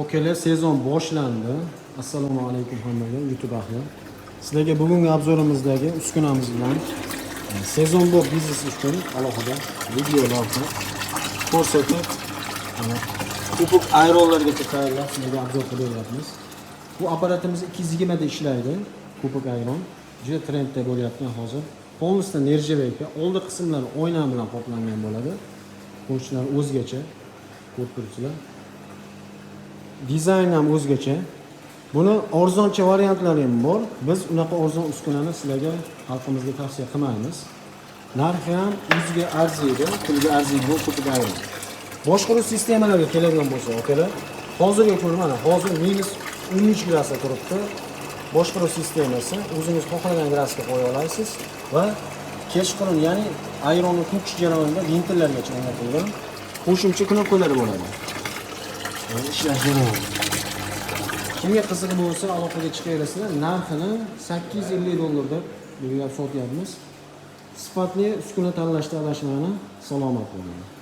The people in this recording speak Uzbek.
Okeylar, sezon boshlandi. Assalomu alaykum hammaga, YouTube ahli. Sizlarga bugungi obzorimizdagi uskunamiz bilan sezon bu biznes uchun alohida videolarni ko'rsatib, ko'pik ayronlargacha tayyorlab sizlarga obzor qilyapmiz. Bu apparatimiz 220 da ishlaydi. Ko'pik ayron juda trendda bo'lyapti hozir. Polностью nержавейка, oldi qismlari oyna bilan qoplangan bo'ladi. Qo'shlar o'zgacha, ko'rib turibsizlar. Dizayn ham o'zgacha. Buni arzoncha variantlari ham bor. Biz unaqa arzon uskunani sizlarga xalqimizga tavsiya qilmaymiz. Narxi ham o'ziga arziydi, pulga arziydi bu ko'pik ayron. Boshqaruv sistemalarga keladigan bo'lsa, akalar, hozirga ko'ra mana hozir -13 gradusda turibdi. Boshqaruv sistemasi o'zingiz xohlagan gradusga qo'ya olasiz va kechqurun, ya'ni ayronni to'kish jarayonida ventillargacha o'rnatilgan qo'shimcha knopkalar bo'ladi. Ishlash jarayoni. Kimga qiziq bo'lsa, aloqaga chiqaverasizlar. Narxini $850 deb belgilab sotyapmiz. Sifatli uskuna tanlashda adashmanglar. Salomat bo'ling.